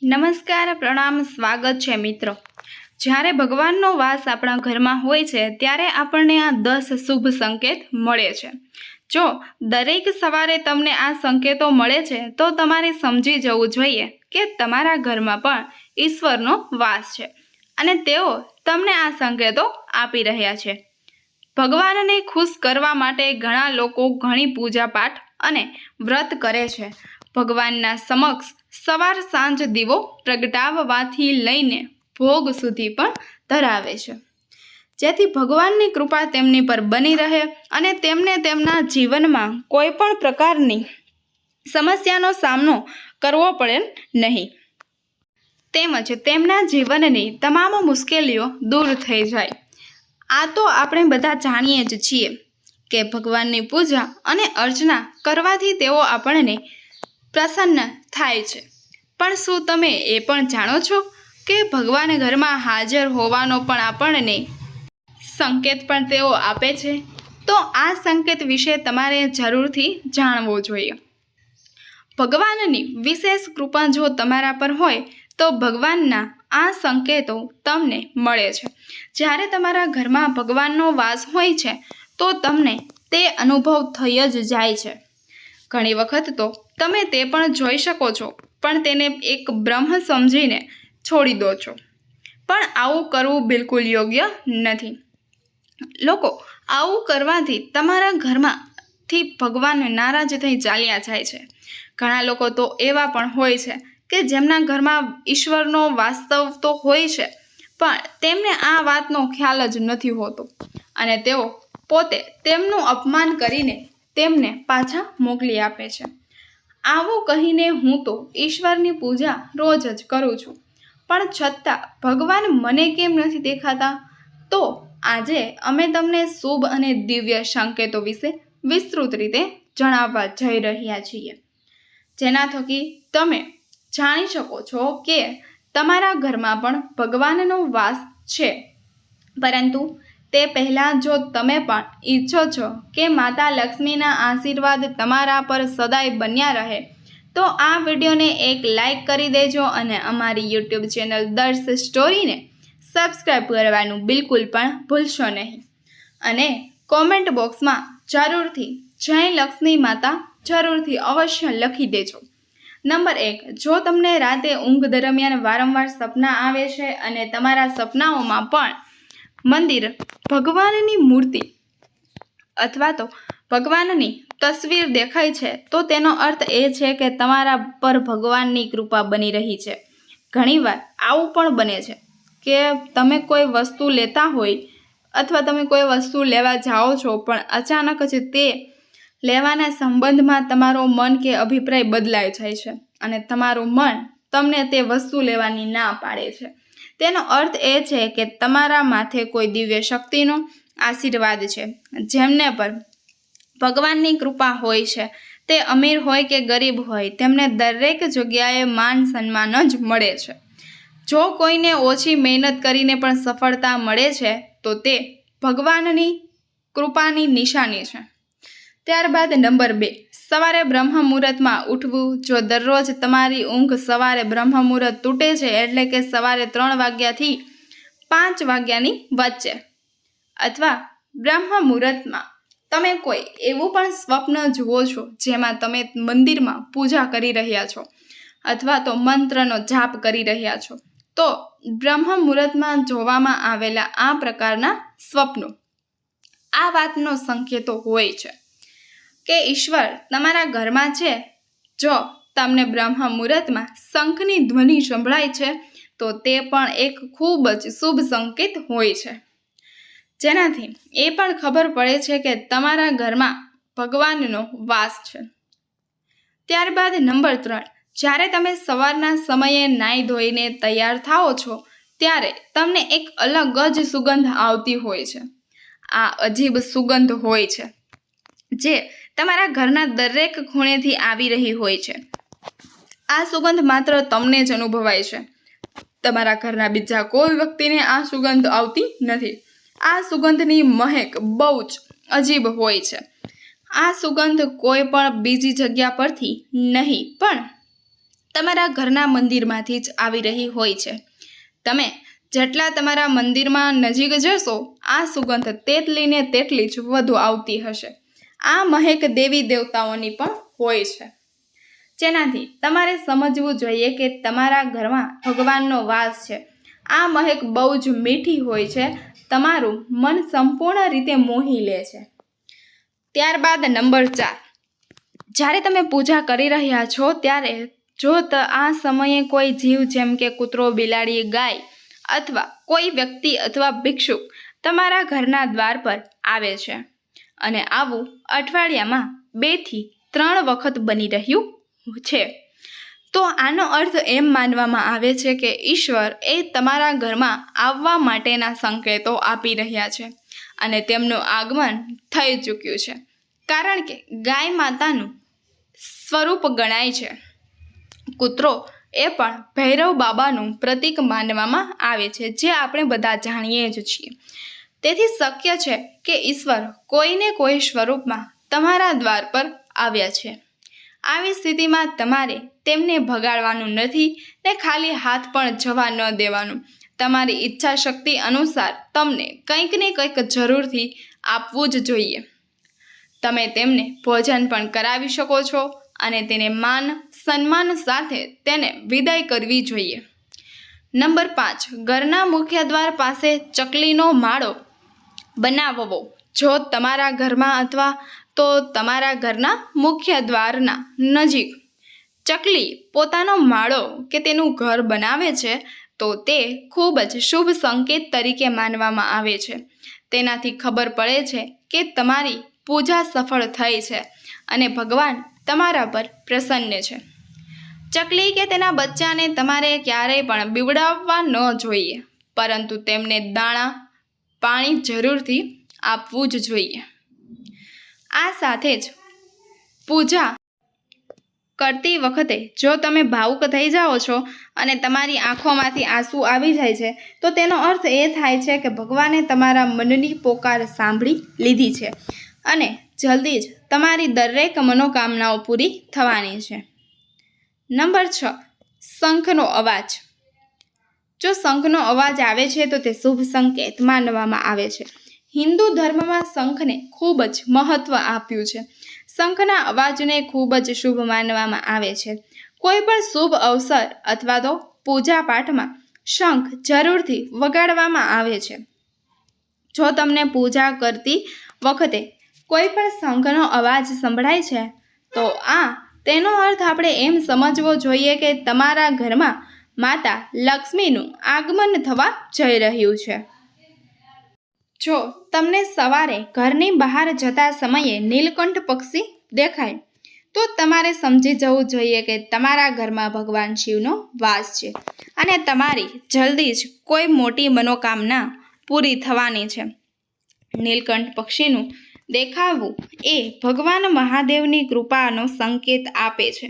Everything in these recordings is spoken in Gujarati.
નમસ્કાર, પ્રણામ, સ્વાગત છે મિત્રો। જ્યારે ભગવાનનો વાસ આપણા ઘરમાં હોય છે ત્યારે આપણને આ 10 શુભ સંકેત મળે છે। જો દરેક સવારે તમને આ સંકેતો મળે છે તો તમારે સમજી જવું જોઈએ કે તમારા ઘરમાં પણ ઈશ્વરનો વાસ છે અને તેઓ તમને આ સંકેતો આપી રહ્યા છે। ભગવાનને ખુશ કરવા માટે ઘણા લોકો ઘણી પૂજા પાઠ અને વ્રત કરે છે। ભગવાનના સમક્ષ સવાર સાંજ દીવો પ્રગટાવવાથી લઈને ભોગ સુધી પણ ધરાવે છે, જેથી ભગવાનની કૃપા તેમની પર બની રહે અને તેમને તેમના જીવનમાં કોઈ પણ પ્રકારની સમસ્યાનો સામનો કરવો પડે નહીં, તેમજ તેમના જીવનની તમામ મુશ્કેલીઓ દૂર થઈ જાય। આ તો આપણે બધા જાણીએ જ છીએ કે ભગવાનની પૂજા અને અર્ચના કરવાથી તેઓ આપણને પ્રસન્ન થાય છે। પણ શું તમે એ પણ જાણો છો કે ભગવાન ઘરમાં હાજર હોવાનો પણ આપણને સંકેત પણ તેઓ આપે છે? તો આ સંકેત વિશે તમારે જરૂરથી જાણવું જોઈએ। ભગવાનની વિશેષ કૃપા જો તમારા પર હોય તો ભગવાનના આ સંકેતો તમને મળે છે। જ્યારે તમારા ઘરમાં ભગવાનનો વાસ હોય છે તો તમને તે અનુભવ થઈ જ જાય છે। ઘણી વખત તો તમે તે પણ જોઈ શકો છો પણ તેને એક ભ્રમ સમજીને છોડી દો છો, પણ આવું કરવું બિલકુલ યોગ્ય નથી। લોકો આવું કરવાથી તમારા ઘરમાંથી ભગવાન નારાજ થઈ ચાલ્યા જાય છે। ઘણા લોકો તો એવા પણ હોય છે કે જેમના ઘરમાં ઈશ્વરનો વાસ્તવ તો હોય છે પણ તેમને આ વાતનો ખ્યાલ જ નથી હોતો અને તેઓ પોતે તેમનું અપમાન કરીને તેમને પાછા મોકલી આપે છે। આવું કહીને હું તો ઈશ્વરની પૂજા રોજ જ કરું છું, પણ છતાં ભગવાન મને કેમ નથી દેખાતા? તો આજે અમે તમને શુભ અને દિવ્ય સંકેતો વિશે વિસ્તૃત રીતે જણાવવા જઈ રહ્યા છીએ, જેના થકી તમે જાણી શકો છો કે તમારા ઘરમાં પણ ભગવાનનો વાસ છે। પરંતુ તે પહેલાં જો તમે પણ ઈચ્છો છો કે માતા લક્ષ્મીના આશીર્વાદ તમારા પર સદાય બન્યા રહે તો આ વિડીયોને એક લાઈક કરી દેજો અને અમારી યુટ્યુબ ચેનલ દર્શ સ્ટોરીને સબસ્ક્રાઈબ કરવાનું બિલકુલ પણ ભૂલશો નહીં અને કોમેન્ટ બોક્સમાં જરૂરથી જય લક્ષ્મી માતા જરૂરથી અવશ્ય લખી દેજો। નંબર 1, જો તમને રાતે ઊંઘ દરમિયાન વારંવાર સપના આવે છે અને તમારા સપનાઓમાં પણ મંદિર, ભગવાનની મૂર્તિ અથવા તો ભગવાનની તસવીર દેખાય છે તો તેનો અર્થ એ છે કે તમારા પર ભગવાનની કૃપા બની રહી છે। ઘણીવાર આવું પણ બને છે કે તમે કોઈ વસ્તુ લેતા હોય અથવા તમે કોઈ વસ્તુ લેવા જાઓ છો પણ અચાનક જ તે લેવાના સંબંધમાં તમારો મન કે અભિપ્રાય બદલાઈ જાય છે અને તમારું મન તમને તે વસ્તુ લેવાની ના પાડે છે। તેનો અર્થ એ છે કે તમારા માથે કોઈ દિવ્ય શક્તિનો આશીર્વાદ છે, જેમને પર ભગવાનની કૃપા હોય છે। તે અમીર હોય કે ગરીબ હોય તેમને દરેક જગ્યાએ માન સન્માન જ મળે છે। જો કોઈને ઓછી મહેનત કરીને પણ સફળતા મળે છે તો તે ભગવાનની કૃપાની નિશાની છે। ત્યારબાદ નંબર 2, સવારે બ્રહ્મ મુહૂર્તમાં ઉઠવું। જો દરરોજ તમારી ઊંઘ સવારે બ્રહ્મ મુહૂર્ત તૂટે છે એટલે કે સવારે 3 વાગ્યાથી 5 વાગ્યાની વચ્ચે અથવા બ્રહ્મ મુહૂર્તમાં તમે કોઈ એવું પણ સ્વપ્ન જુઓ છો જેમાં તમે મંદિરમાં પૂજા કરી રહ્યા છો અથવા તો મંત્રનો જાપ કરી રહ્યા છો તો બ્રહ્મ મુહૂર્તમાં જોવામાં આવેલા આ પ્રકારના સ્વપ્નો આ વાતનો સંકેતો હોય છે કે ઈશ્વર તમારા ઘરમાં છે। જો તમને બ્રહ્મ મુહૂર્તમાં શંખની ધ્વનિ સંભળાય છે તો તે પણ એક ખૂબ જ શુભ સંકેત હોય છે, જેનાથી એ પણ ખબર પડે છે કે તમારા ઘરમાં ભગવાનનો વાસ છે। ત્યારબાદ નંબર 3, જ્યારે તમે સવારના સમયે નાહી ધોઈને તૈયાર થાઓ છો ત્યારે તમને એક અલગ જ સુગંધ આવતી હોય છે। આ અજીબ સુગંધ હોય છે જે તમારા ઘરના દરેક ખૂણેથી આવી રહી હોય છે। આ સુગંધ માત્ર તમને જ અનુભવાય છે, તમારા ઘરના બીજા કોઈ વ્યક્તિને આ સુગંધ આવતી નથી। આ સુગંધની મહેક બહુ જ અજીબ હોય છે। આ સુગંધ કોઈ પણ બીજી જગ્યા પરથી નહીં પણ તમારા ઘરના મંદિરમાંથી જ આવી રહી હોય છે. તમે જેટલા તમારા મંદિરમાં નજીક જશો, આ સુગંધ તેટલીને તેટલી જ વધુ આવતી હશે. આ મહેક દેવી દેવતાઓની પણ હોય છે, જેનાથી તમારે સમજવું જોઈએ કે તમારા ઘરમાં ભગવાનનો વાસ છે. આ મહેક બહુ જ મીઠી હોય છે, તમારું મન સંપૂર્ણ રીતે મોહી લે છે. ત્યારબાદ નંબર 4, જ્યારે તમે પૂજા કરી રહ્યા છો ત્યારે જો આ સમયે કોઈ જીવ જેમ કે કૂતરો, બિલાડી, ગાય અથવા કોઈ વ્યક્તિ અથવા ભિક્ષુક તમારા ઘરના દ્વાર પર આવે છે, અને આવું અઠવાડિયામાં 2 થી 3 વખત બની રહ્યું છે, તો આનો અર્થ એમ માનવામાં આવે છે કે ઈશ્વર એ તમારા ઘરમાં આવવા માટેના સંકેતો આપી રહ્યા છે અને તેમનું આગમન થઈ ચૂક્યું છે. કારણ કે ગાય માતાનું સ્વરૂપ ગણાય છે. કૂતરો એ પણ ભૈરવ બાબાનું પ્રતીક માનવામાં આવે છે, જે આપણે બધા જાણીએ જ છીએ. તેથી શક્ય છે કે ઈશ્વર કોઈને કોઈ સ્વરૂપમાં તમારા દ્વાર પર આવ્યા છે. આવી સ્થિતિમાં તમારે તેમને ભગાડવાનું નથી ને ખાલી હાથ પણ જવા ન દેવાનું. તમારી ઈચ્છા શક્તિ અનુસાર તમને કંઈક ને કંઈક જરૂરથી આપવું જ જોઈએ. તમે તેમને ભોજન પણ કરાવી શકો છો અને તેને માન સન્માન સાથે તેને વિદાય કરવી જોઈએ. નંબર 5, ઘરના મુખ્ય દ્વાર પાસે ચકલીનો માળો બનાવવો. જો તમારા ઘરમાં અથવા તો તમારા ઘરના મુખ્ય દ્વારના નજીક ચકલી પોતાનો માળો કે તેનું ઘર બનાવે છે, તો તે ખૂબ જ શુભ સંકેત તરીકે માનવામાં આવે છે. તેનાથી ખબર પડે છે કે તમારી પૂજા સફળ થઈ છે અને ભગવાન તમારા પર પ્રસન્ન છે. ચકલી કે તેના બચ્ચાને તમારે ક્યારેય પણ બીવડાવવા ન જોઈએ, પરંતુ તેમને દાણા, પાણી જરૂરથી આપવું જ જોઈએ. આ સાથે જ પૂજા કરતી વખતે જો તમે ભાવુક થઈ જાઓ છો અને તમારી આંખોમાંથી આંસુ આવી જાય છે, તો તેનો અર્થ એ થાય છે કે ભગવાને તમારા મનની પોકાર સાંભળી લીધી છે અને જલ્દી જ તમારી દરેક મનોકામનાઓ પૂરી થવાની છે. નંબર 6, શંખનો અવાજ. જો શંખનો અવાજ આવે છે તો તે શુભ સંકેત માનવામાં આવે છે. હિન્દુ ધર્મમાં શંખને ખૂબ જ મહત્વ આપ્યું છે. શંખના અવાજને ખૂબ જ શુભ માનવામાં આવે છે. કોઈ પણ શુભ અવસર અથવા તો પૂજા પાઠમાં શંખ જરૂરથી વગાડવામાં આવે છે. જો તમને પૂજા કરતી વખતે કોઈ પણ શંખનો અવાજ સંભળાય છે, તો તેનો અર્થ આપણે એમ સમજવો જોઈએ કે તમારા ઘરમાં માતા લક્ષ્મીનું આગમન થવા જઈ રહ્યું છે. જો તમને સવારે ઘરની બહાર જતા સમયે નીલકંઠ પક્ષી દેખાય, તો તમારે સમજી જવું જોઈએ કે તમારા ઘરમાં ભગવાન શિવનો વાસ છે અને તમારી જલ્દી જ કોઈ મોટી મનોકામના પૂરી થવાની છે. નીલકંઠ પક્ષીનું દેખાવું એ ભગવાન મહાદેવની કૃપાનો સંકેત આપે છે.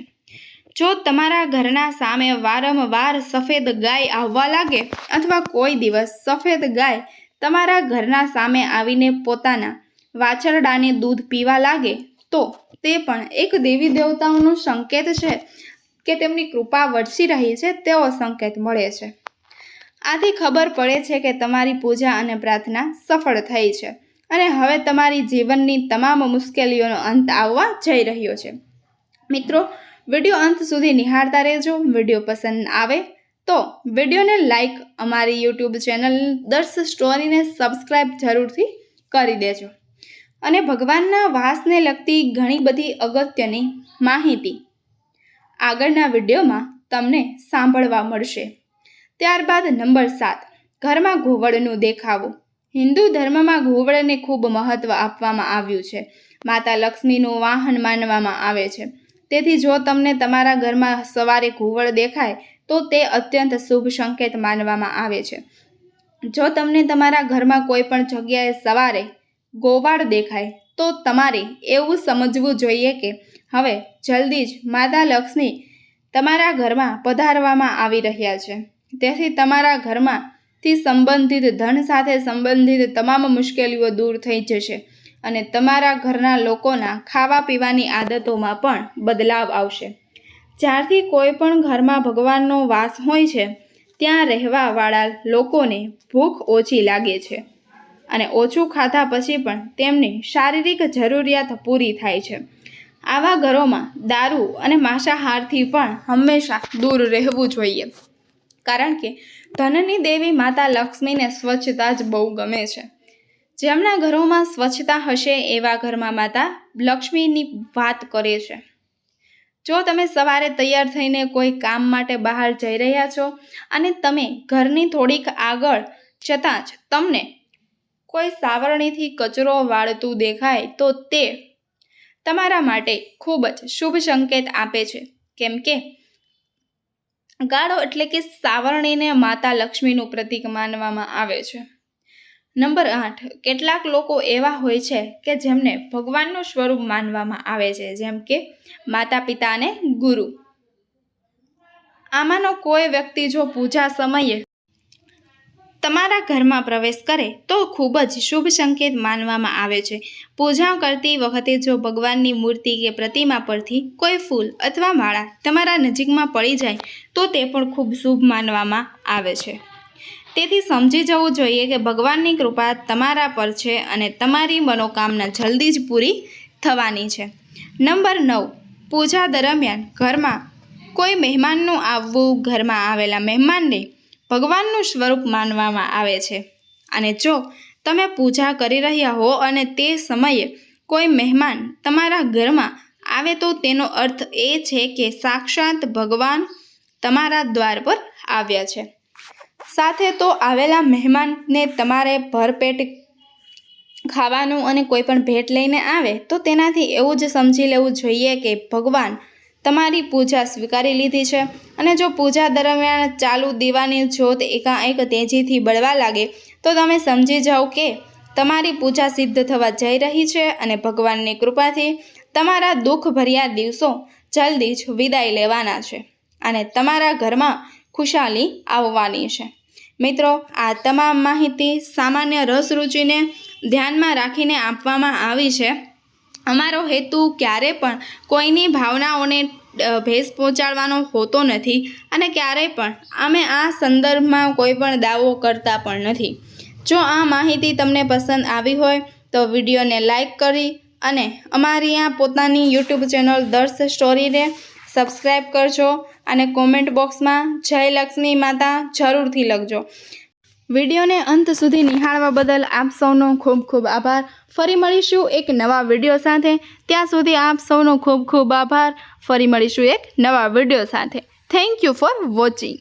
જો તમારા ઘરના સામે વારંવાર સફેદ ગાય આવવા લાગે અથવા કોઈ દિવસ સફેદ ગાય તમારા ઘરના સામે આવીને પોતાના વાછરડાને દૂધ પીવા લાગે, તો તે પણ એક દેવી દેવતાઓનો સંકેત છે કે તેમની કૃપા વરસી રહી છે તેવો સંકેત મળે છે. આથી ખબર પડે છે કે તમારી પૂજા અને પ્રાર્થના સફળ થઈ છે અને હવે તમારી જીવનની તમામ મુશ્કેલીઓનો અંત આવવા જઈ રહ્યો છે. મિત્રો, વિડીયો અંત સુધી નિહાળતા રહેજો. વિડીયો પસંદ આવે તો વિડીયોને લાઈક, અમારી યુટ્યુબ ચેનલ દર્શ સ્ટોરીને સબસ્ક્રાઈબ જરૂરથી કરી દેજો અને ભગવાનના વાસને લગતી ઘણી બધી અગત્યની માહિતી આગળના વિડીયોમાં તમને સાંભળવા મળશે. ત્યારબાદ નંબર 7, ઘરમાં ઘુવડનું દેખાવું. હિન્દુ ધર્મમાં ઘુવડને ખૂબ મહત્વ આપવામાં આવ્યું છે. માતા લક્ષ્મીનું વાહન માનવામાં આવે છે. તેથી જો તમને તમારા ઘરમાં સવારે ઘુવડ દેખાય તો તે અત્યંત શુભ સંકેત માનવામાં આવે છે. જો તમને તમારા ઘરમાં કોઈ પણ જગ્યાએ સવારે ગોવાળ દેખાય તો તમારે એવું સમજવું જોઈએ કે હવે જલ્દી જ માતા લક્ષ્મી તમારા ઘરમાં પધારવામાં આવી રહ્યા છે. તેથી તમારા ઘરમાંથી સંબંધિત ધન સાથે સંબંધિત તમામ મુશ્કેલીઓ દૂર થઈ જશે અને તમારા ઘરના લોકોના ખાવા પીવાની આદતોમાં પણ બદલાવ આવશે. જ્યારથી કોઈ પણ ઘરમાં ભગવાનનો વાસ હોય છે ત્યાં રહેવાવાળા લોકોને ભૂખ ઓછી લાગે છે અને ઓછું ખાધા પછી પણ તેમની શારીરિક જરૂરિયાત પૂરી થાય છે. આવા ઘરોમાં દારૂ અને માંસાહારથી પણ હંમેશા દૂર રહેવું જોઈએ, કારણ કે ધનની દેવી માતા લક્ષ્મીને સ્વચ્છતા જ બહુ ગમે છે. જેમના ઘરોમાં સ્વચ્છતા હશે એવા ઘરમાં માતા લક્ષ્મીની વાત કરે છે. જો તમે સવારે તૈયાર થઈને કોઈ કામ માટે બહાર જઈ રહ્યા છો અને તમે ઘરની થોડીક આગળ જતાં જ તમને કોઈ સાવરણીથી કચરો વાળતું દેખાય તો તે તમારા માટે ખૂબ જ શુભ સંકેત આપે છે, કેમ કે ગાળો એટલે કે સાવરણીને માતા લક્ષ્મીનું પ્રતીક માનવામાં આવે છે. નંબર 8, કેટલાક લોકો એવા હોય છે કે જેમને ભગવાનનું સ્વરૂપ માનવામાં આવે છે, જેમ કે માતા પિતા અને ગુરુ. આમાંનો કોઈ વ્યક્તિ જો પૂજા સમયે તમારા ઘરમાં પ્રવેશ કરે તો ખૂબ જ શુભ સંકેત માનવામાં આવે છે. પૂજા કરતી વખતે જો ભગવાનની મૂર્તિ કે પ્રતિમા પરથી કોઈ ફૂલ અથવા માળા તમારા નજીકમાં પડી જાય તો તે પણ ખૂબ શુભ માનવામાં આવે છે. તેથી સમજી જવું જોઈએ કે ભગવાનની કૃપા તમારા પર છે અને તમારી મનોકામના જલ્દી જ પૂરી થવાની છે. નંબર 9, પૂજા દરમિયાન ઘરમાં કોઈ મહેમાનનું આવવું ઘરમાં આવેલા મહેમાનને ભગવાનનું સ્વરૂપ માનવામાં આવે છે. અને જો તમે પૂજા કરી રહ્યા હો અને તે સમયે કોઈ મહેમાન તમારા ઘરમાં આવે તો તેનો અર્થ એ છે કે સાક્ષાત ભગવાન તમારા દ્વાર પર આવ્યા છે. સાથે તો આવેલા મહેમાનને તમારે ભરપેટ ખાવાનું અને કોઈ પણ ભેટ લઈને આવે તો તેનાથી એવું જ સમજી લેવું જોઈએ કે ભગવાન તમારી પૂજા સ્વીકારી લીધી છે. અને જો પૂજા દરમિયાન ચાલુ દીવાની જ્યોત એકાએક તેજીથી બળવા લાગે તો તમે સમજી જાઓ કે તમારી પૂજા સિદ્ધ થવા જઈ રહી છે અને ભગવાનની કૃપાથી તમારા દુઃખભર્યા દિવસો જલ્દી જ વિદાય લેવાના છે અને તમારા ઘરમાં ખુશાલી આવવાની છે. મિત્રો, આ તમામ માહિતી સામાન્ય રસ રુચિને ધ્યાનમાં રાખીને આપવામાં આવી છે. અમારો હેતુ ક્યારે પણ કોઈની ભાવનાઓને ઠેસ પહોંચાડવાનો હોતો નથી અને ક્યારેય પણ અમે આ સંદર્ભમાં કોઈ પણ દાવો કરતા પણ નથી. જો આ માહિતી તમને પસંદ આવી હોય તો વિડીયોને લાઈક કરી અને અમારી આ પોતાની યુટ્યુબ ચેનલ દર્શ સ્ટોરીને સબસ્ક્રાઈબ કરજો અને કોમેન્ટ બોક્સમાં જય લક્ષ્મી માતા જરૂરથી લખજો. વિડીયોને અંત સુધી નિહાળવા બદલ આપ સૌનો ખૂબ ખૂબ આભાર. ફરી મળીશું એક નવા વિડીયો સાથે. ત્યાં સુધી આપ સૌનો ખૂબ ખૂબ આભાર. ફરી મળીશું એક નવા વિડીયો સાથે. Thank you for watching.